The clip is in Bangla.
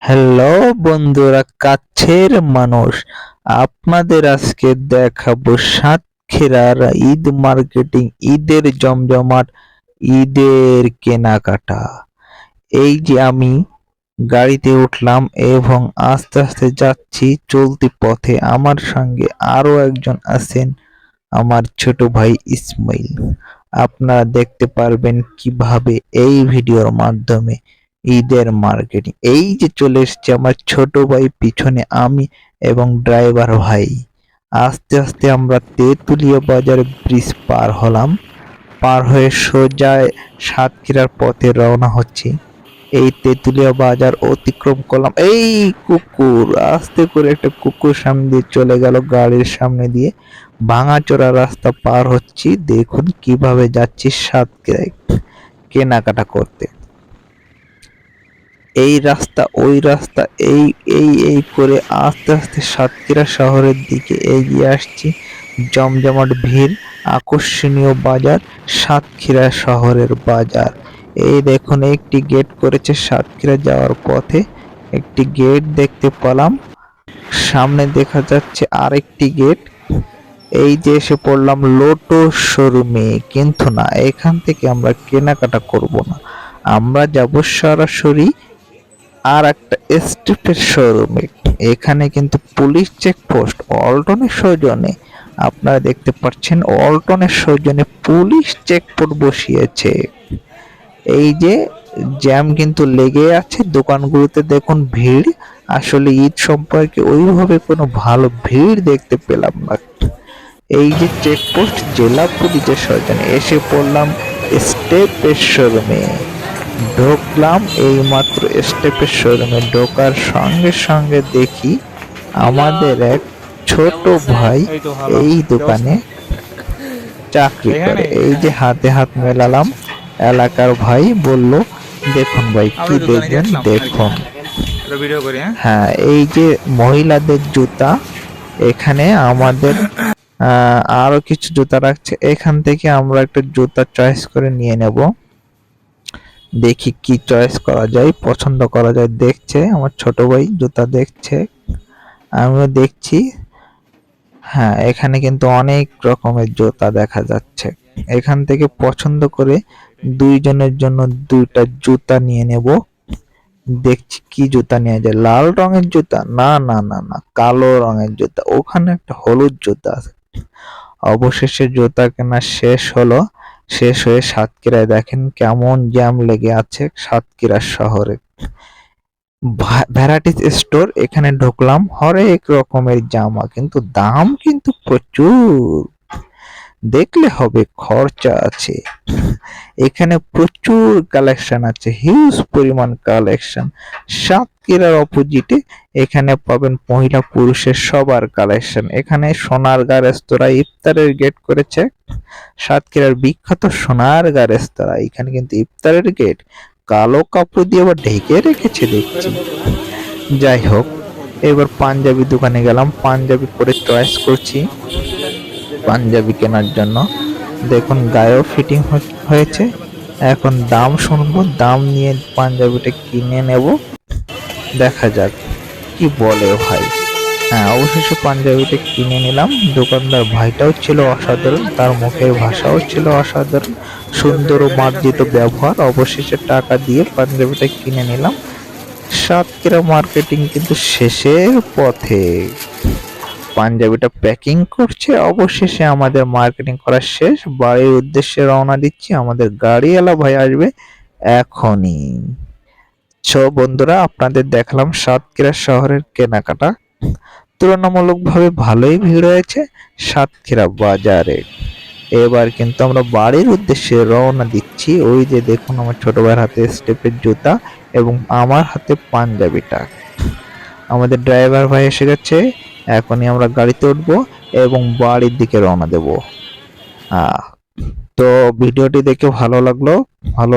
হ্যালো বন্ধুরা, কাছের মানুষ, আপনাদের আজকে দেখাবো সাতক্ষীরার ঈদ মার্কেটিং, ঈদের জমজমাট, ঈদের কেনাকাটা। এই যে আমি গাড়িতে উঠলাম এবং আস্তে আস্তে যাচ্ছি চলতি পথে। আমার সঙ্গে আরো একজন আছেন, আমার ছোট ভাই ইসমাইল। আপনারা দেখতে পারবেন কিভাবে এই ভিডিওর মাধ্যমে ঈদের মার্কেটিং। এই যে চলে এসছে আমার ছোট ভাই, পিছনে আমি এবং ড্রাইভার ভাই। আস্তে আস্তে আমরা তেঁতুলিয়া বাজার ব্রিজ পার হলাম, পার হয়ে সোজা সাতক্ষীরার পথে রওনা হচ্ছি। এই তেঁতুলিয়া বাজার অতিক্রম করলাম, এই কুকুর, আস্তে করে একটা কুকুর সামনে দিয়ে চলে গেল গাড়ির সামনে দিয়ে। ভাঙাচোরা রাস্তা পার হচ্ছি, দেখুন কিভাবে যাচ্ছি সাতক্ষীরায় কেনাকাটা করতে। এই রাস্তা ওই রাস্তা, এই এই এই করে আস্তে আস্তে সাতক্ষীরা শহরের দিকে এগিয়ে আসছি। জমজমাট ভিড়, আকর্ষণীয় বাজার, সাতক্ষীরা শহরের বাজার। এই দেখুন একটি গেট করেছে সাতক্ষীরা যাওয়ার পথে, একটি গেট দেখতে পেলাম। সামনে দেখা যাচ্ছে আরেকটি গেট। এই যে এসে পড়লাম লোটোস শোরুমে, কিন্তু না, এখান থেকে আমরা কেনাকাটা করব না, আমরা যাব সরাসরি আর একটা স্ট্রিপের শোরুমে। এখানে কিন্তু পুলিশ চেকপোস্ট ওয়ালটনের সৌজন্যে, আপনারা দেখতে পাচ্ছেন ওয়ালটনের সৌজন্যে পুলিশ চেকপোস্ট বসিয়েছে। এই যে জ্যাম কিন্তু লেগে আছে দোকানগুলোতে, দেখুন ভিড়। আসলে ঈদ সম্পর্কে ওইভাবে কোনো ভালো ভিড় দেখতে পেলাম না। এই যে চেকপোস্ট জেলা পুলিশের সৌজন্যে এসে পড়লাম স্টেপের শোরুমে। ঢুকলাম এইমাত্র স্টেপের শোরুমে, ঢোকার সঙ্গে সঙ্গে দেখি আমাদের এক ছোট ভাই এই দোকানে চাকরি করে। এই যে হাতে হাত মেলালাম, এলাকার ভাই বলল, দেখুন ভাই কি দেখবেন, দেখুন। হ্যাঁ, এই যে মহিলাদের জুতা, এখানে আমাদের আরো কিছু জুতা রাখছে, এখান থেকে আমরা একটা জুতা চয়েস করে নিয়ে নেব। দেখি কি চয়েস করা যায়, পছন্দ করা যায়। দেখছে আমার ছোট ভাই জুতা দেখছে, আমিও দেখছি। হ্যাঁ, এখানে কিন্তু অনেক রকমের জুতা দেখা যাচ্ছে। এখান থেকে পছন্দ করে দুইজনের জন্য দুইটা জুতা নিয়ে নেব। দেখছি কি জুতা নেওয়া যায়। লাল রঙের জুতা, না না না না, কালো রঙের জুতা। ওখানে একটা হলুদ জুতা আছে। অবশেষে জুতা কেনা শেষ হলো। শেষ হয়ে সাতক্ষীরায় দেখেন কেমন জ্যাম লেগে আছে সাতক্ষীরা শহরে। ভ্যারাইটিস স্টোর, এখানে ঢুকলাম, হরেক রকমের জামা, কিন্তু দাম কিন্তু প্রচুর। দেখলে হবে, খরচা আছে। এখানে প্রচুর কালেকশন আছে, হিউজ পরিমাণ কালেকশন। সাতক্ষীরার অপোজিটে এখানে পাবেন মহিলা পুরুষের সবার কালেকশন। এখানে সোনারগাঁ রেস্তোরাঁ ইফতারের গেট করেছে, সাতক্ষীরার বিখ্যাত সোনারগাঁ রেস্তোরাঁ। এখানে কিন্তু ইফতারের গেট কালো কাপড় দিয়ে আবার ঢেকে রেখেছে দেখছি। যাই হোক, এবার পাঞ্জাবি দোকানে গেলাম, পাঞ্জাবি পরে চয়েস করছি পাঞ্জাবি কেনার জন্য। দেখুন গায়েও ফিটিং হয়েছে। এখন দাম শুনবো, দাম নিয়ে পাঞ্জাবিটা কিনে নেব, দেখা যাক কি বলে ভাই। হ্যাঁ, অবশেষে পাঞ্জাবিটা কিনে নিলাম। দোকানদার ভাইটাও ছিল অসাধারণ, তার মুখের ভাষাও ছিল অসাধারণ, সুন্দর ও মার্জিত ব্যবহার। অবশেষে টাকা দিয়ে পাঞ্জাবিটা কিনে নিলাম। সাতক্ষীরা মার্কেটিং কিন্তু শেষের পথে, পাঞ্জাবিটা প্যাকিং করছে। অবশেষে আমাদের মার্কেটিং করা শেষ, বাড়ির উদ্দেশ্যে রওনা দিচ্ছি। আমাদের গাড়িওয়ালা ভাই আসবে এখনই। সো বন্ধুরা, আপনাদের দেখালাম সাতক্ষীরা শহরের কেনাকাটা। তুলনামূলকভাবে ভালোই ভিড় হয়েছে সাতক্ষীরা বাজারে। এবার কিন্তু আমরা বাড়ির উদ্দেশ্যে রওনা দিচ্ছি। ওই যে দেখুন আমার ছোট ভাইয়ের হাতে স্টেপের জুতা এবং আমার হাতে পাঞ্জাবিটা। আমাদের ড্রাইভার ভাই এসে গেছে, এখনই আমরা গাড়িতে উঠবো এবং বাড়ির দিকে রওনা দেব। তো ভিডিওটি দেখে ভালো লাগলো, ভালো